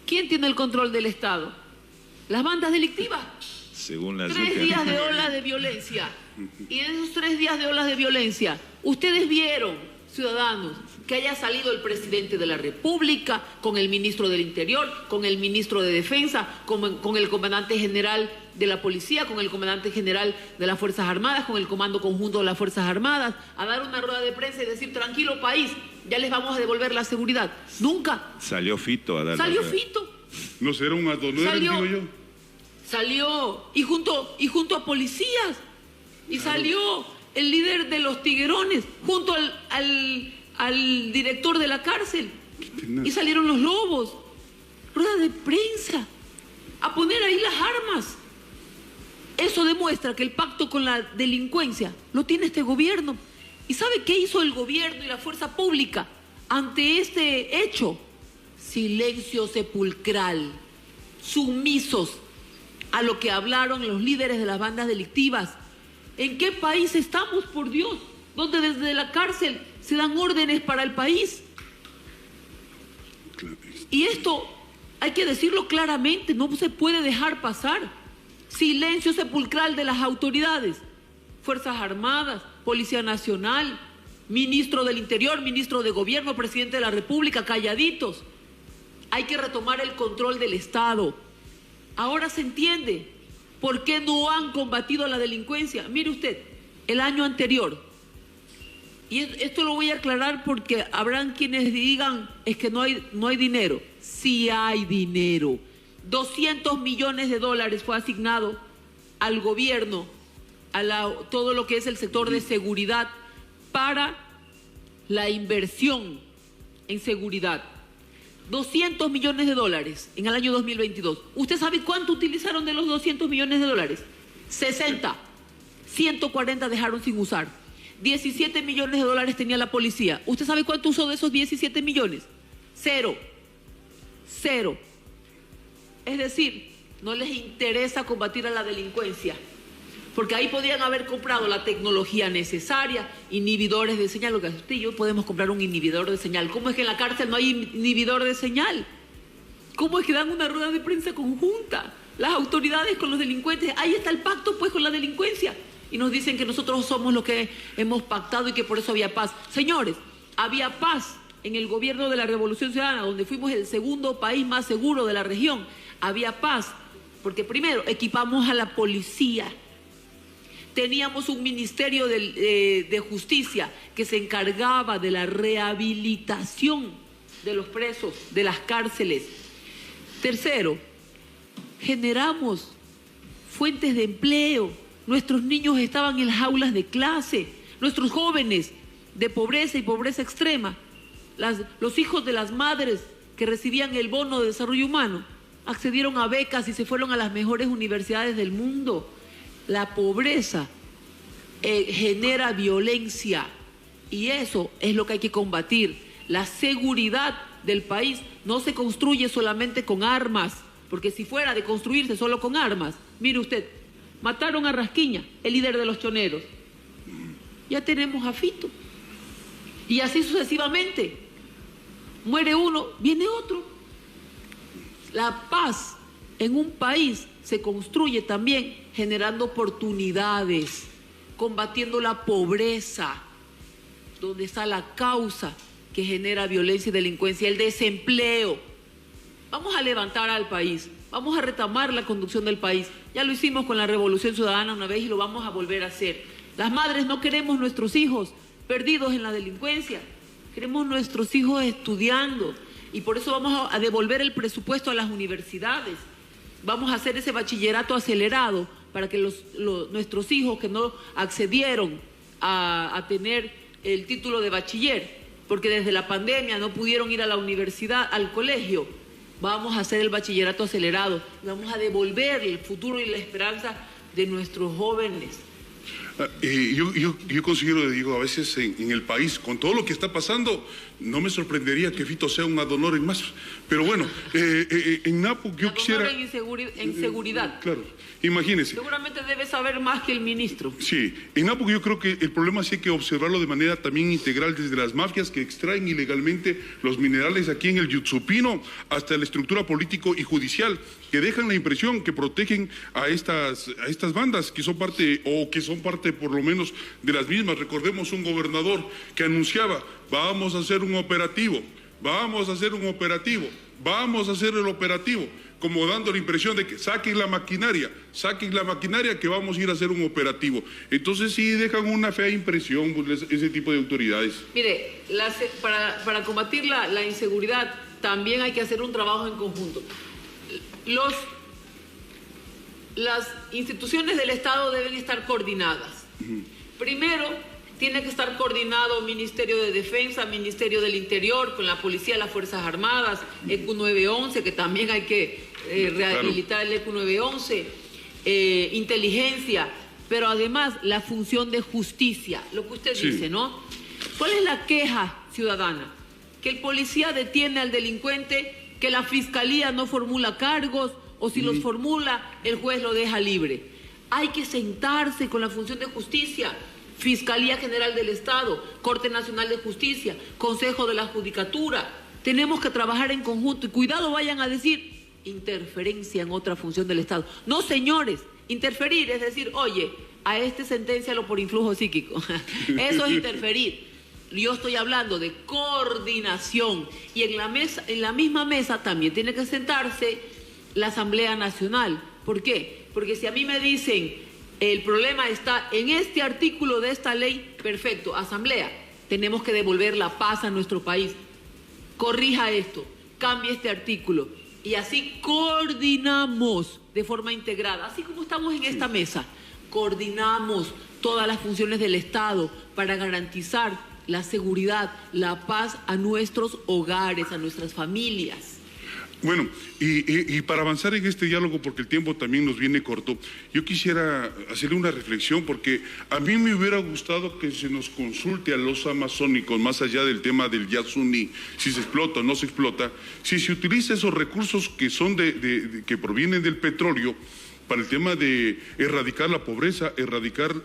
¿Quién tiene el control del Estado? Las bandas delictivas. Según las 3 días de ola de violencia. Y en esos 3 días de olas de violencia, ustedes vieron, ciudadanos, que haya salido el presidente de la República, con el ministro del Interior, con el ministro de Defensa, con el comandante general de la Policía, con el comandante general de las Fuerzas Armadas, con el Comando Conjunto de las Fuerzas Armadas, a dar una rueda de prensa y decir, tranquilo país, ya les vamos a devolver la seguridad. Nunca. Salió Fito a dar. Salió Fito. No será un adonero, digo yo. Salió, y junto a policías, y salió el líder de los tiguerones, junto al director de la cárcel, y salieron los lobos, rueda de prensa, a poner ahí las armas. Eso demuestra que el pacto con la delincuencia lo tiene este gobierno. ¿Y sabe qué hizo el gobierno y la fuerza pública ante este hecho? Silencio sepulcral, sumisos a lo que hablaron los líderes de las bandas delictivas. ¿En qué país estamos, por Dios? Donde desde la cárcel se dan órdenes para el país. Y esto hay que decirlo claramente, no se puede dejar pasar. Silencio sepulcral de las autoridades, Fuerzas Armadas, Policía Nacional, Ministro del Interior, Ministro de Gobierno, Presidente de la República, calladitos. Hay que retomar el control del Estado. Ahora se entiende por qué no han combatido la delincuencia. Mire usted, el año anterior, y esto lo voy a aclarar porque habrán quienes digan, es que no hay dinero. Sí hay dinero. 200 millones de dólares fue asignado al gobierno, todo lo que es el sector de seguridad, para la inversión en seguridad. 200 millones de dólares en el año 2022. ¿Usted sabe cuánto utilizaron de los 200 millones de dólares? 60. 140 dejaron sin usar. 17 millones de dólares tenía la policía. ¿Usted sabe cuánto usó de esos 17 millones? Cero. Es decir, no les interesa combatir a la delincuencia, porque ahí podían haber comprado la tecnología necesaria, inhibidores de señal. Lo que usted y yo podemos comprar un inhibidor de señal. ¿Cómo es que en la cárcel no hay inhibidor de señal? ¿Cómo es que dan una rueda de prensa conjunta las autoridades con los delincuentes? Ahí está el pacto, pues, con la delincuencia. Y nos dicen que nosotros somos los que hemos pactado y que por eso había paz. Señores, había paz en el gobierno de la Revolución Ciudadana, donde fuimos el segundo país más seguro de la región. Había paz, porque primero equipamos a la policía. Teníamos un ministerio de justicia que se encargaba de la rehabilitación de los presos, de las cárceles. Tercero, generamos fuentes de empleo. Nuestros niños estaban en las aulas de clase. Nuestros jóvenes de pobreza y pobreza extrema, los hijos de las madres que recibían el bono de desarrollo humano, accedieron a becas y se fueron a las mejores universidades del mundo. La pobreza genera violencia y eso es lo que hay que combatir. La seguridad del país no se construye solamente con armas, porque si fuera de construirse solo con armas, mire usted, mataron a Rasquiña, el líder de los choneros. Ya tenemos a Fito. Y así sucesivamente. Muere uno, viene otro. La paz en un país se construye también generando oportunidades, combatiendo la pobreza, donde está la causa que genera violencia y delincuencia, el desempleo. Vamos a levantar al país, vamos a retomar la conducción del país. Ya lo hicimos con la Revolución Ciudadana una vez y lo vamos a volver a hacer. Las madres no queremos nuestros hijos perdidos en la delincuencia, queremos nuestros hijos estudiando. Y por eso vamos a devolver el presupuesto a las universidades. Vamos a hacer ese bachillerato acelerado para que nuestros hijos que no accedieron a tener el título de bachiller, porque desde la pandemia no pudieron ir a la universidad, al colegio, vamos a hacer el bachillerato acelerado. Vamos a devolver el futuro y la esperanza de nuestros jóvenes. Yo considero, digo, a veces en el país, con todo lo que está pasando, no me sorprendería que Fito sea un ad honorem más. Pero bueno, en Napo yo quisiera... En seguridad. Claro, imagínese. Seguramente debe saber más que el ministro. Sí, en Napo yo creo que el problema sí hay que observarlo de manera también integral, desde las mafias que extraen ilegalmente los minerales aquí en el Yutsupino hasta la estructura político y judicial, que dejan la impresión que protegen a estas bandas que son parte por lo menos de las mismas. Recordemos un gobernador que anunciaba: vamos a hacer un operativo, vamos a hacer un operativo, vamos a hacer el operativo, como dando la impresión de que saquen la maquinaria que vamos a ir a hacer un operativo. Entonces sí dejan una fea impresión ese tipo de autoridades. Mire, para combatir la inseguridad también hay que hacer un trabajo en conjunto. Las instituciones del Estado deben estar coordinadas. Primero, tiene que estar coordinado Ministerio de Defensa, Ministerio del Interior, con la Policía, las Fuerzas Armadas, ECU 911, que también hay que rehabilitar el ECU 911, inteligencia, pero además la función de justicia, lo que usted dice, ¿no? ¿Cuál es la queja ciudadana? Que el policía detiene al delincuente, que la fiscalía no formula cargos, o si los formula, el juez lo deja libre. Hay que sentarse con la función de justicia, Fiscalía General del Estado, Corte Nacional de Justicia, Consejo de la Judicatura. Tenemos que trabajar en conjunto y cuidado vayan a decir interferencia en otra función del Estado. No, señores, interferir es decir, oye, a este senténcialo por influjo psíquico. Eso es interferir. Yo estoy hablando de coordinación y en la misma mesa también tiene que sentarse la Asamblea Nacional. ¿Por qué? Porque si a mí me dicen el problema está en este artículo de esta ley, perfecto, Asamblea, tenemos que devolver la paz a nuestro país. Corrija esto, cambie este artículo y así coordinamos de forma integrada, así como estamos en esta mesa, coordinamos todas las funciones del Estado para garantizar la seguridad, la paz a nuestros hogares, a nuestras familias. Bueno, y para avanzar en este diálogo, porque el tiempo también nos viene corto, yo quisiera hacerle una reflexión, porque a mí me hubiera gustado que se nos consulte a los amazónicos, más allá del tema del Yasuni, si se explota o no se explota, si se utiliza esos recursos que son que provienen del petróleo, para el tema de erradicar la pobreza, erradicar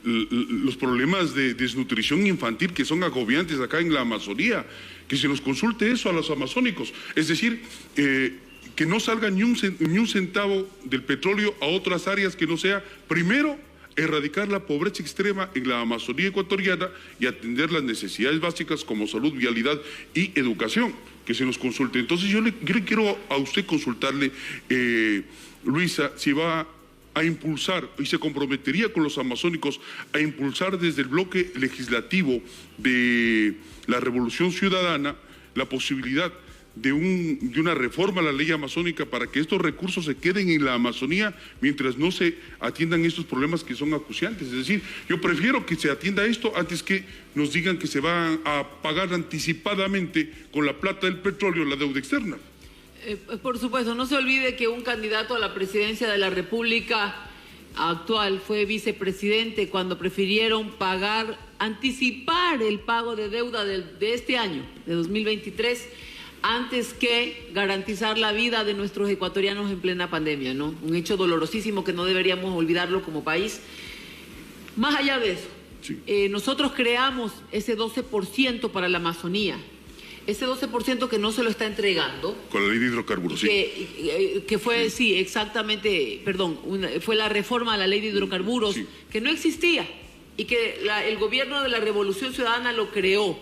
los problemas de desnutrición infantil que son agobiantes acá en la Amazonía, que se nos consulte eso a los amazónicos. Es decir, que no salga ni un centavo del petróleo a otras áreas que no sea, primero, erradicar la pobreza extrema en la Amazonía ecuatoriana y atender las necesidades básicas como salud, vialidad y educación, que se nos consulte. Entonces yo le quiero a usted consultarle, Luisa, si va a impulsar y se comprometería con los amazónicos a impulsar desde el bloque legislativo de la Revolución Ciudadana la posibilidad de una reforma a la ley amazónica para que estos recursos se queden en la Amazonía mientras no se atiendan estos problemas que son acuciantes. Es decir, yo prefiero que se atienda esto antes que nos digan que se va a pagar anticipadamente con la plata del petróleo la deuda externa. Por supuesto, no se olvide que un candidato a la presidencia de la República actual fue vicepresidente cuando prefirieron anticipar el pago de deuda de este año, de 2023, antes que garantizar la vida de nuestros ecuatorianos en plena pandemia, ¿no? Un hecho dolorosísimo que no deberíamos olvidarlo como país. Más allá de eso, sí, nosotros creamos ese 12% para la Amazonía. Ese 12% que no se lo está entregando. Con la ley de hidrocarburos, sí. Que fue, sí, exactamente, perdón, fue la reforma a la ley de hidrocarburos, sí, que no existía y que el gobierno de la Revolución Ciudadana lo creó.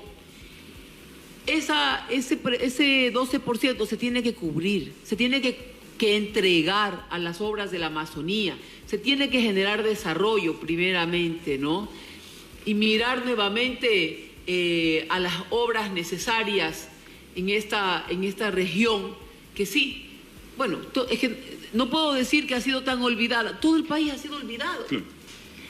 Ese 12% se tiene que cubrir, se tiene que entregar a las obras de la Amazonía, se tiene que generar desarrollo primeramente, ¿no? Y mirar nuevamente a las obras necesarias en esta región, que sí, bueno, es que no puedo decir que ha sido tan olvidada, todo el país ha sido olvidado. Claro.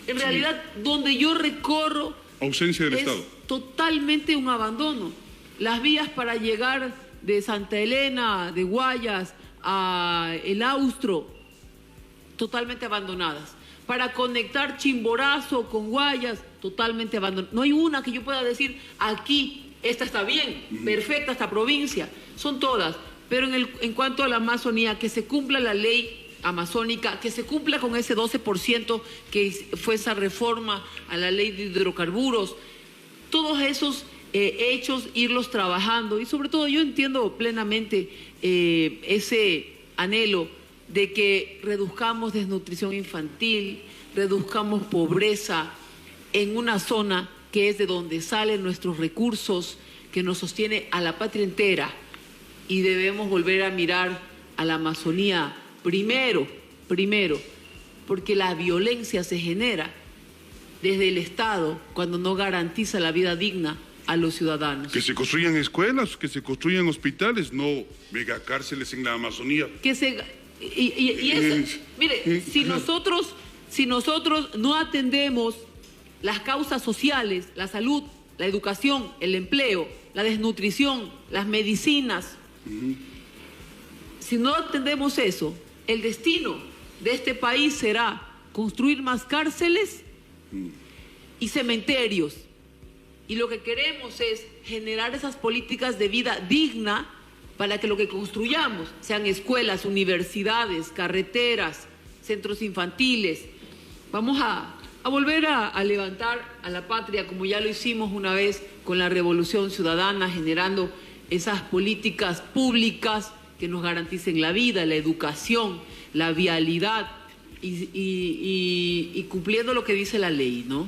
En realidad, donde yo recorro, ausencia del Estado. Totalmente un abandono. Las vías para llegar de Santa Elena, de Guayas, a El Austro, totalmente abandonadas. para conectar Chimborazo con Guayas, totalmente abandonada. No hay una que yo pueda decir, aquí, esta está bien, perfecta esta provincia, son todas. Pero en cuanto a la Amazonía, que se cumpla la ley amazónica, que se cumpla con ese 12% que fue esa reforma a la ley de hidrocarburos, todos esos hechos, irlos trabajando. Y sobre todo yo entiendo plenamente ese anhelo de que reduzcamos desnutrición infantil, reduzcamos pobreza en una zona que es de donde salen nuestros recursos, que nos sostiene a la patria entera, y debemos volver a mirar a la Amazonía primero, porque la violencia se genera desde el Estado cuando no garantiza la vida digna a los ciudadanos. Que se construyan escuelas, que se construyan hospitales, no megacárceles en la Amazonía. Mire, si nosotros no atendemos las causas sociales, la salud, la educación, el empleo, la desnutrición, las medicinas, si no atendemos eso, el destino de este país será construir más cárceles y cementerios. Y lo que queremos es generar esas políticas de vida digna para que lo que construyamos sean escuelas, universidades, carreteras, centros infantiles. Vamos a volver a levantar a la patria como ya lo hicimos una vez con la Revolución Ciudadana, generando esas políticas públicas que nos garanticen la vida, la educación, la vialidad y cumpliendo lo que dice la ley, ¿no?